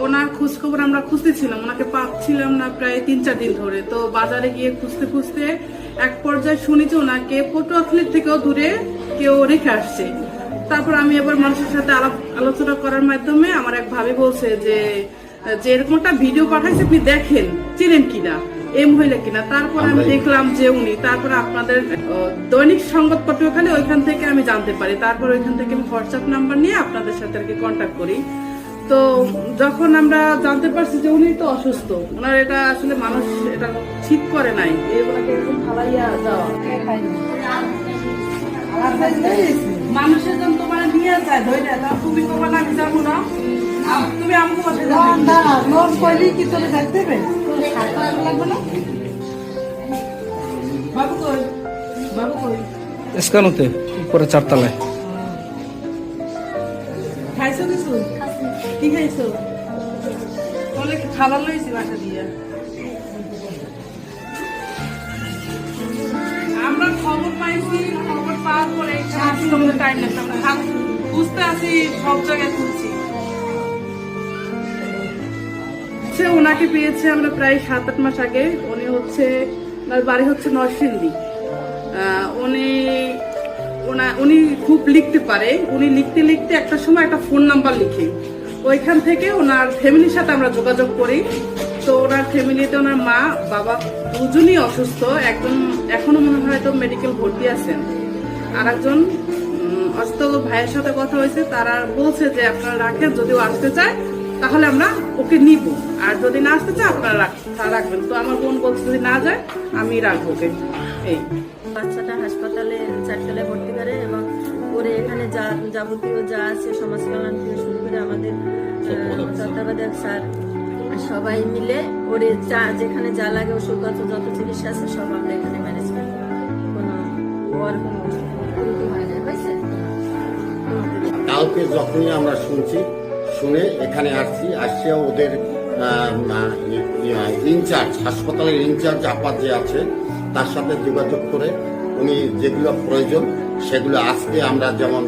ওনার খোঁজখবর আমরা খুঁজতেছিলাম, ওনাকে পাচ্ছিলাম না প্রায় 3-4 দিন ধরে। তো বাজারে গিয়ে খুঁজতে খুঁজতে এক পর্যায়ে শুনি যে ওনাকে পটুয়াখালীর থেকেও দূরে কেউ রেখে আসছে। তারপর আমি এবার মানুষের সাথে আলোচনা করার মাধ্যমে আমার এক ভাবি বলছে যে এরকম একটা ভিডিও পাঠাইছে, আপনি দেখেন চিনেন কিনা, এই মহিলা কিনা। তারপর আমি দেখলাম যে উনি। তারপর আপনাদের দৈনিক সংবাদ পটুয়াখালী ওইখান থেকে আমি জানতে পারি। তারপর ওইখান থেকে আমি হোয়াটসঅ্যাপ নাম্বার নিয়ে আপনাদের সাথে আর কি কন্ট্যাক্ট করি। তো যখন আমরা জানতে পারছি যে উনি তো অসুস্থ, ওনার এটা আসলে মানুষ এটা ঠিক করে নাই, এগুলোকে এরকম ফালাইয়া যাওয়া মানুষের জন্য তোমার নিয়ে যায় ধরে, তা তুমি তোমার আমি যাবো না, তুমি আমাকে কি তোরে দেখতে দেবে লাগবে না। বাবু কই, বাবু কই? এসকানোতে উপরে 4 তলায়। খাইছো কিছু? কি খাইছো? বলে খাবার লইছি বাসা দিয়ে। আমরা খবর পাইছি, খবর পাওয়ার পরে টাইম লাগছে, আমরা বুঝতে আসি সব জায়গায় খুঁজছি। ওনাকে পেয়েছে আমরা প্রায় 7-8 মাস আগে। উনি হচ্ছে, ওনার বাড়ি হচ্ছে নরসিংদী। উনি খুব লিখতে পারে। উনি লিখতে লিখতে একটা সময় একটা ফোন নাম্বার লিখে ওইখান থেকে ওনার ফ্যামিলির সাথে আমরা যোগাযোগ করি। তো ওনার ফ্যামিলিতে ওনার মা বাবা দুজনই অসুস্থ, একজন এখনো মনে হয় তো মেডিকেল ভর্তি আছেন। আর একজন অসুস্থ ভাইয়ের সাথে কথা হয়েছে, তারা বলছে যে আপনারা রাখেন, যদিও আসতে চায় তাহলে আমরা ওকে নিব, আর যদি না আসতে চায় আপনারা রাখবেন। তো আমার বোন বলছে যদি না যায় আমি রাখবো ওকে। এই বাচ্চাটা হাসপাতালে 4 তলায় ভর্তি করে এবং ওরে এখানে যা যাবতীয় যা আছে সমাজ কল্যাণ থেকে শুরু করে আমাদের তত্ত্বাবধায়ক স্যার সবাই মিলে ওরে যেখানে যা লাগে ওষুধপত্র যত চিকিৎসা আছে সব আমরা এখানে ম্যানেজ করি। কোনো ওর কোনো ত্রুটি হয় না, হয়েছে। কালকে যখনই আমরা শুনে এখানে আসছে ওদের ইনচার্জ, হাসপাতালের ইনচার্জ আপাত যে আছে তার সাথে যোগাযোগ করে উনি যেগুলো প্রয়োজন সেগুলো আজকে আমরা যেমন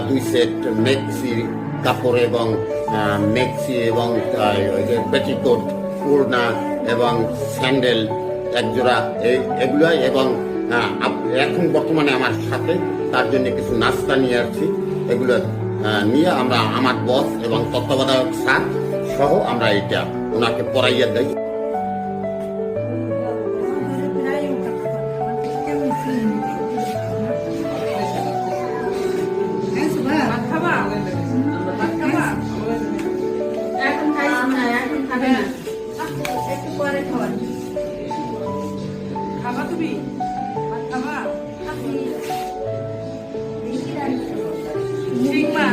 2 সেট মেক্সি কাপড় এবং মেক্সি এবং পেটিকোট, ওড়না এবং স্যান্ডেল 1 জোড়া এগুলো, এবং এখন বর্তমানে আমার সাথে তার জন্য কিছু নাস্তা নিয়ে আসছি। এগুলো নিয়ে আমরা আমার বস এবং তত্ত্বাবধায়ক স্যার সহ আমরা এটা ওনাকে পড়াইয়া দেই। খাবা তুমি? খাবা? ঠিক মা।